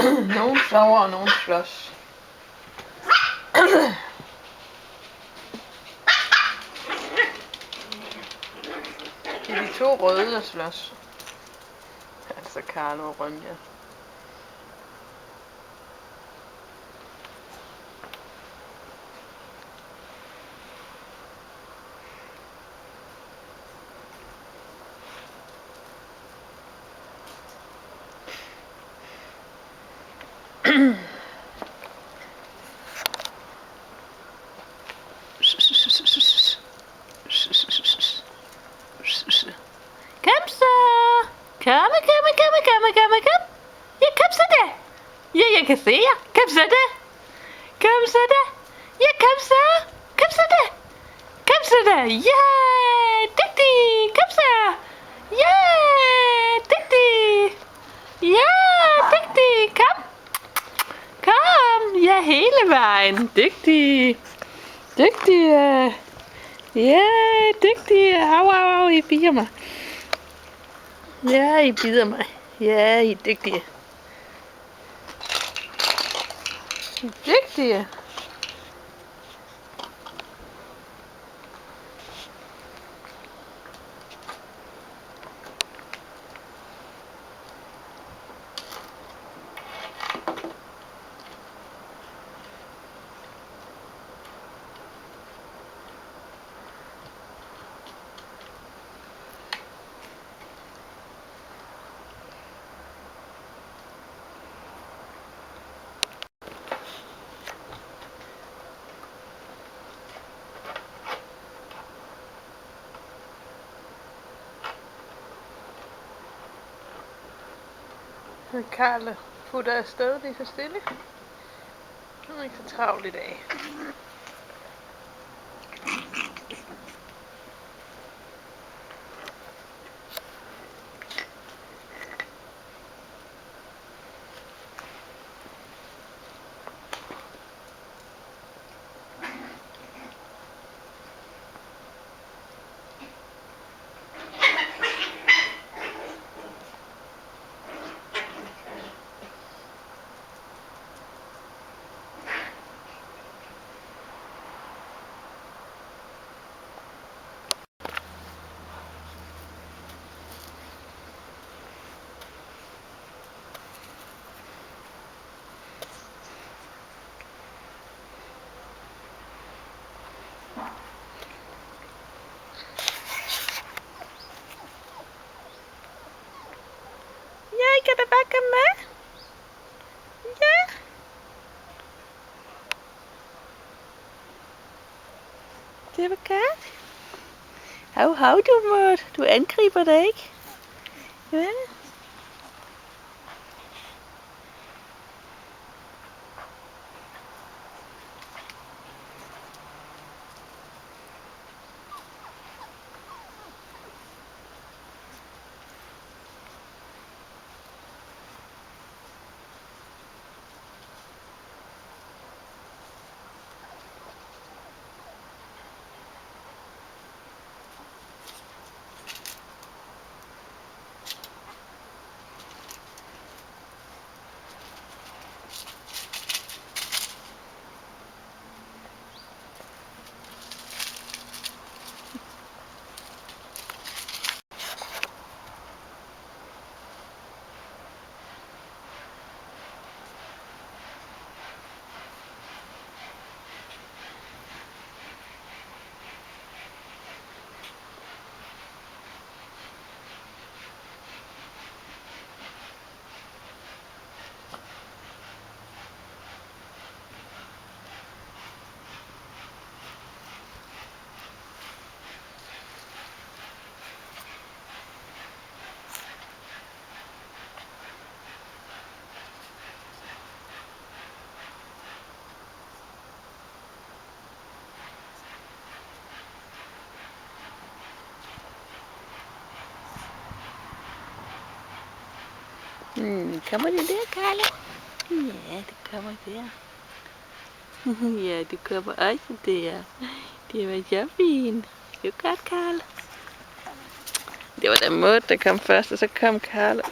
Nogle sover, og nogle slås. Det er de to røde, der slås. Altså Carlo og Ronja. Kom så! Kom. Ja, kom så da! Ja, jeg kan se jer. Kom så da! Kom så da! Ja, kom så! Kom så da! Kom så da! Ja! Dygtig! Kom så! Ja! Dygtig! Ja! Dygtig! Kom! Kom! Ja, hele vejen! Dygtig! Dygtig! Ja, dygtig! Au, I bider mig! Ja, I bider mig! Ja, I er dygtige! Dygtige! Karl putter afsted lige så stille. Han er ikke så travlt i dag. Kan du bare komme med? Ja. Det var godt. Hav, du angriber dig ikke. Ja. Kommer det der, Karla? Ja, det kommer der. Ja, du kommer også der. Det var så fint. Det var godt, Karla. Det var den måde, der kom først, og så kom Karla.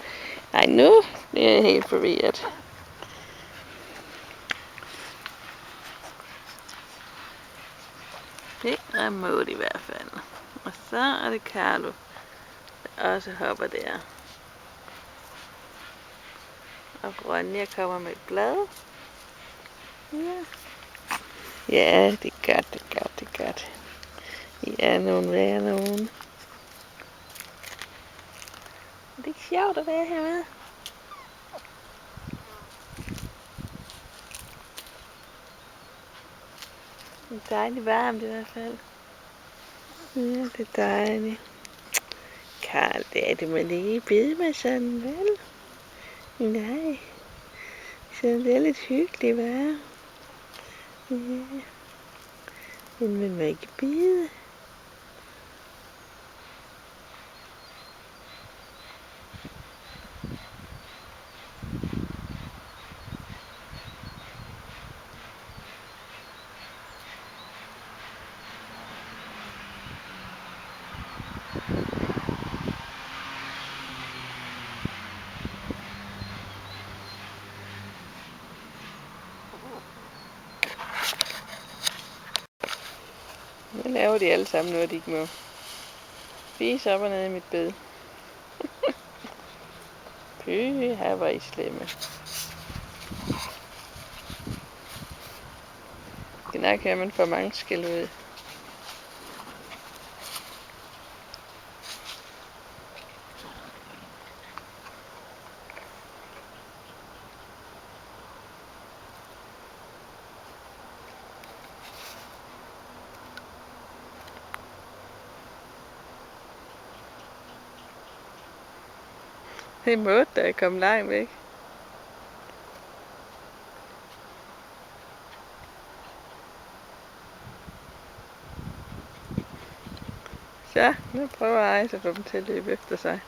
Ej, nu er jeg helt forvirret. Det er Maud i hvert fald. Og så er det Carlo, der også hopper der. Og Ronja kommer med et blad. Ja. Ja, det er godt, det er godt, det er godt. I er nogen værre nogen. Det er ikke sjovt at være herude. Det er dejligt varmt i hvert fald. Ja, det er dejligt. Karl, det må lige bide mig sådan, vel? Nej. Så det er lidt hyggeligt, hva'? Ja. Men man må ikke bide. Nu laver de alle sammen noget, de ikke må. Spise op og ned i mit bed. Fy, her var I slemme. Det nok her, man får mange skæld ud. Det er Maud, der er kommet langt væk. Så, nu prøver Ice at få dem til at løbe efter sig.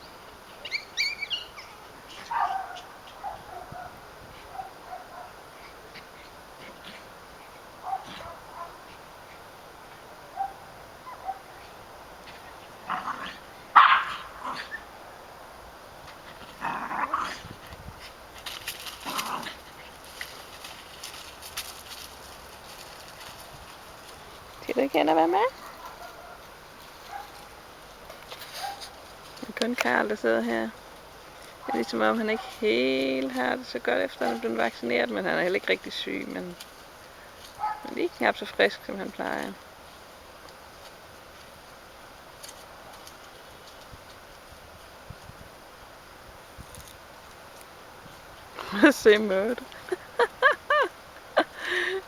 Skal du ikke hen og være med? Det er kun Karl, der sidder her. Det er ligesom om han ikke helt har det så godt efter han er blevet vaccineret, men han er heller ikke rigtig syg, men lige knap så frisk, som han plejer. Se Maud.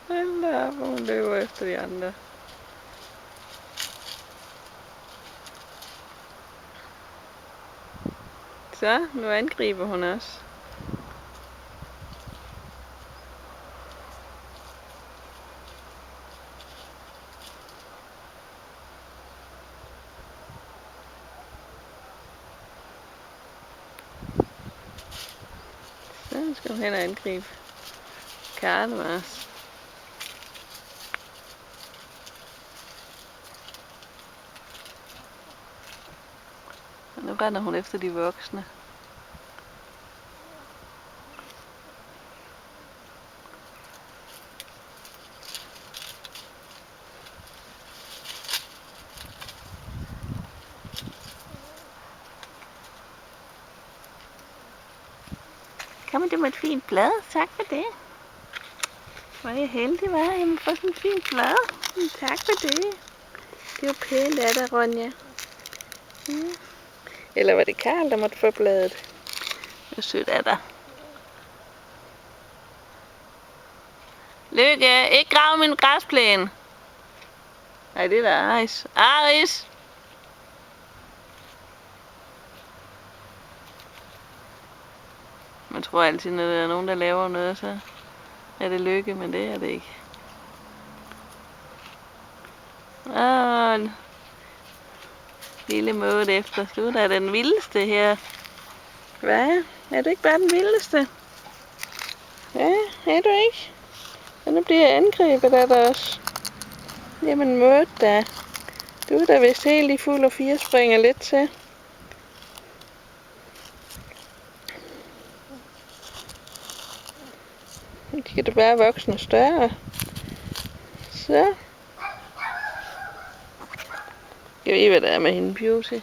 Hold op, hvor hun løber efter de andre. Så, nu angriber hun også. Så skal hun hen og angribe Karl også. Og nu render hun efter de voksne. Kommer det med et fint blad? Tak for det. Hvor er jeg heldig, var jeg må få sådan et fint blad. Tak for det. Det var pænt af dig, Ronja. Ja. Eller var det Karl, der måtte få bladet? Det er sødt af dig. Lykke, ikke grave min græsplæne. Nej, det er da Aris. Aris! Man tror altid, når der er nogen, der laver noget, så er det Lykke, men det er det ikke. Lille Maud efter. Du er da den vildeste her. Hvad? Er du ikke bare den vildeste? Ja, er du ikke? Og nu bliver jeg angrebet af dig også. Jamen Maud da. Du er da vist helt i fuld og fire springer lidt til. De kan da bare vokse større. Så. Skal vi hvad der er med hende, Beauty?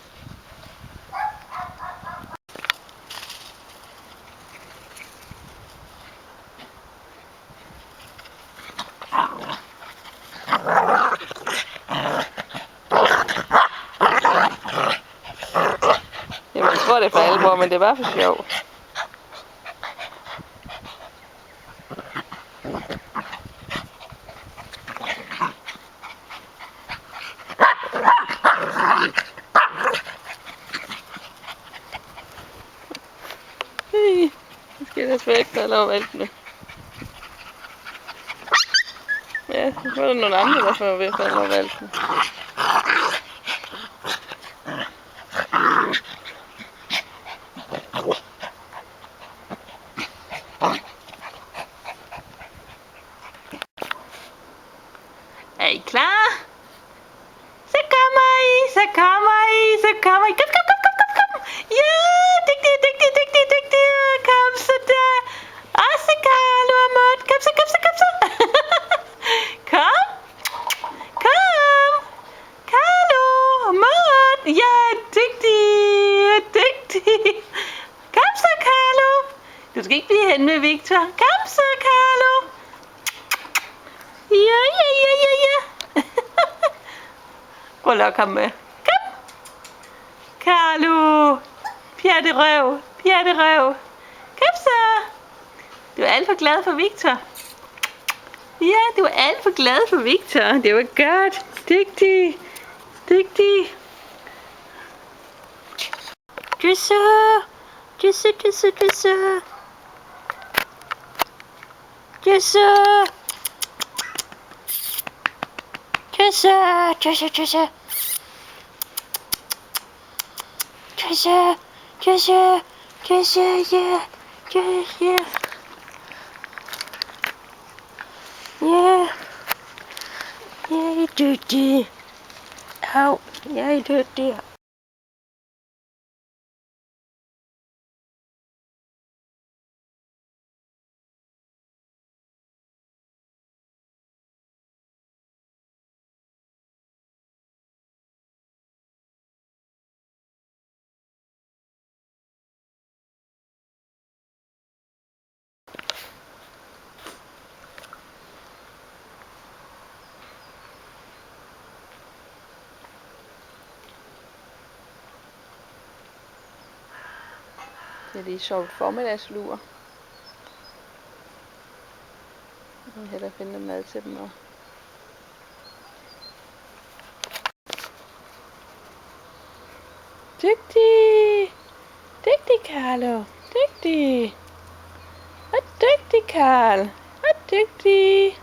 Jamen, jeg tror det er for alvor, men det er bare for sjov. Nu skal jeg desværre ikke falde over valgene. Ja, så var der nogle andre, der var ved at falde over valgene. Er I klar? Så kommer I, så kommer I, så kommer I. Kom, kom, kom, kom, kom, kom. Ja, dygtig, dygtig, dygtig, dygtig. Kom så der. Og så Carlo og Maud. Kom så, kom så, kom så. Kom. Kom. Carlo og Maud. Ja, dygtig, dygtig. Kom så, Carlo. Du skal ikke blive hen med Victor. Kom så, Carlo. Ja, ja, ja, ja, ja. Prøv at lokke ham med. Kom! Carlo! Pjatterøv! Pjatterøv! Kom så! Du er alt for glad for Victor. Ja, du er alt for glad for Victor. Det var godt. Dygtig. Dygtig. Kysse! Kysse, kysse, kysse. Kysse! Kysse, kysse, kysse. Kysse, kysse, kysse, yeah, yeah, yeah. Yeah. Yeah, dygtig. Au, jeg er dygtig. Det er lige sjovt formiddagslur. Jeg vil hellere finde noget mad til dem også. Dygtig! Dygtig, Carlo! Dygtig! Og dygtig, Carl! Og dygtig!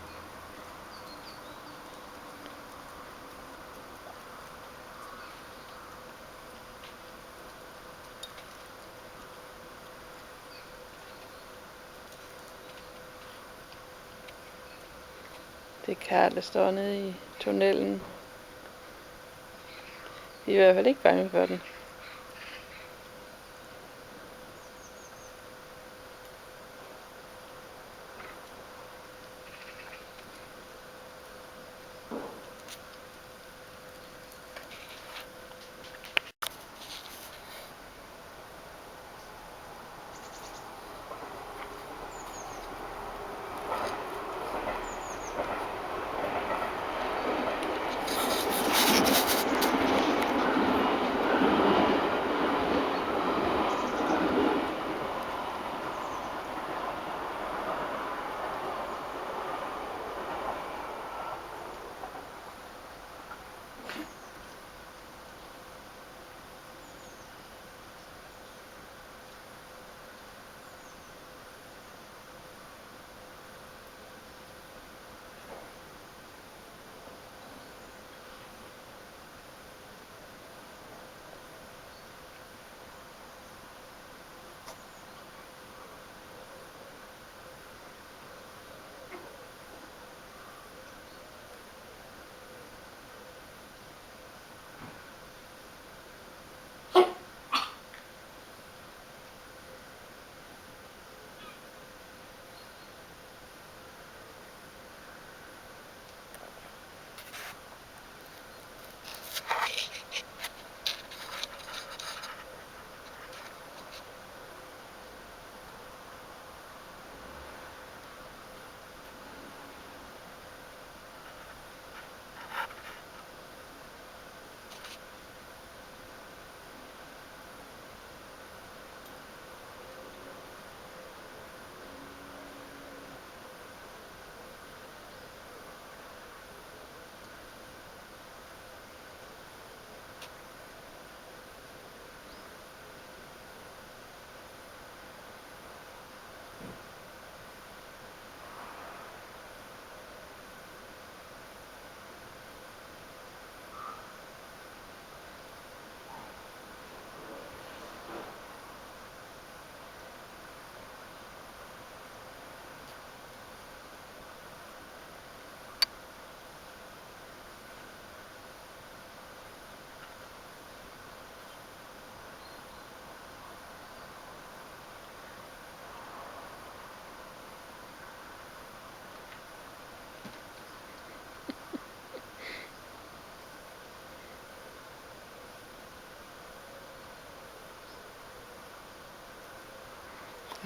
Det er Carl, der står nede i tunnelen. Vi er i hvert fald ikke bange for den.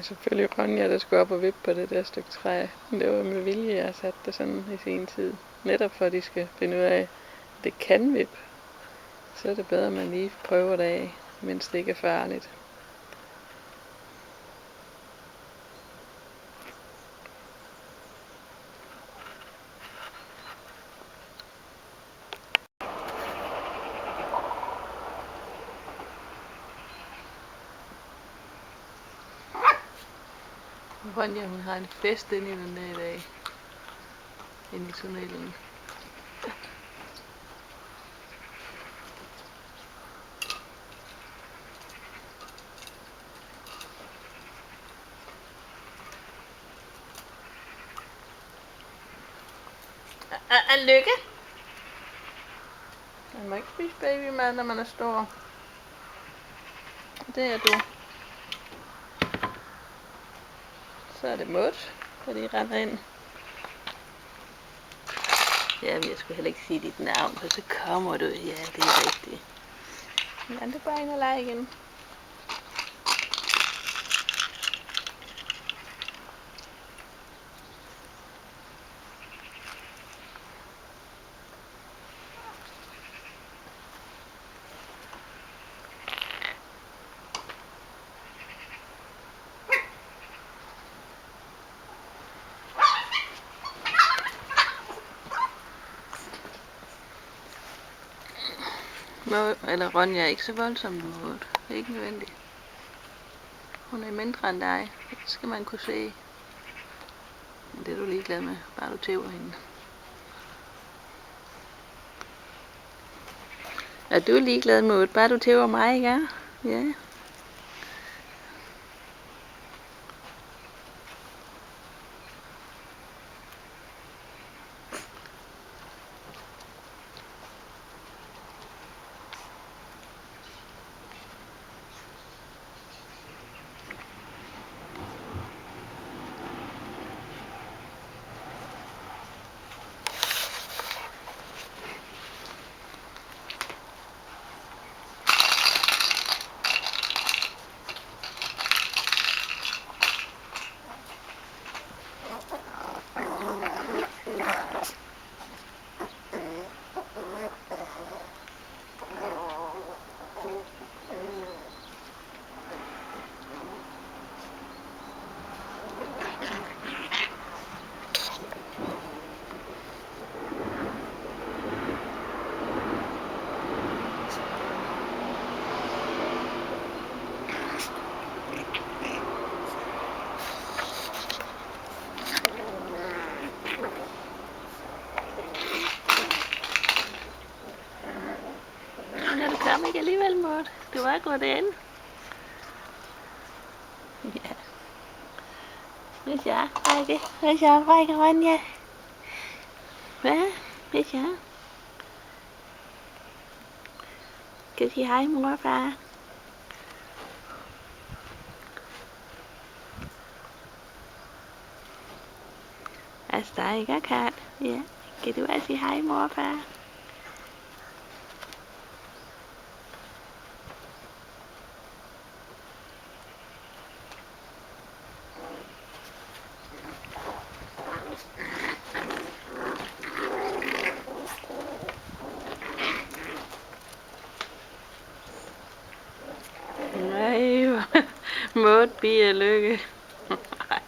Og selvfølgelig Ronja, der skulle op og vippe på det der stykke træ. Det var med vilje, jeg satte det sådan i sin tid. Netop for, at de skal finde ud af, at det kan vippe. Så er det bedre, at man lige prøver det af, mens det ikke er farligt. Ronja, hun har en fest inde i den der i dag. Inde i tunnelen. Lykke? Man må ikke spise babymad, når man er stor. Det er du. Så er det Maud, der lige render ind. Ja, men jeg skulle heller ikke sige dit navn, for så kommer du. Ja, det er rigtigt. Men det er bare ind og lege igen. Maud, eller Ronja er ikke så voldsom Maud. Det er ikke nødvendigt. Hun er mindre end dig. Det skal man kunne se. Men det er du ligeglad med. Bare du tæver hende. Er du ligeglad Maud? Bare du tæver mig, ikke? Ja. Du kom ikke alligevel, Maud. Du var gået ind. Ja. Hvad så, Rikke? Hvad så, Rikke Ronja? Hvad? Hvad så? Skal du sige hej, mor og far? Altså, der er ikke kat. Ja. Kan du også sige hej, mor og far? Nej, Maud bier Lykke. Nej.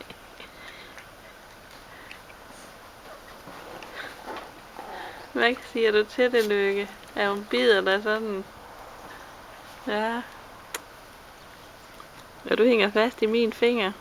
Hvad siger du til det, Lykke? At hun bider dig sådan? Ja. Og du hænger fast i min finger.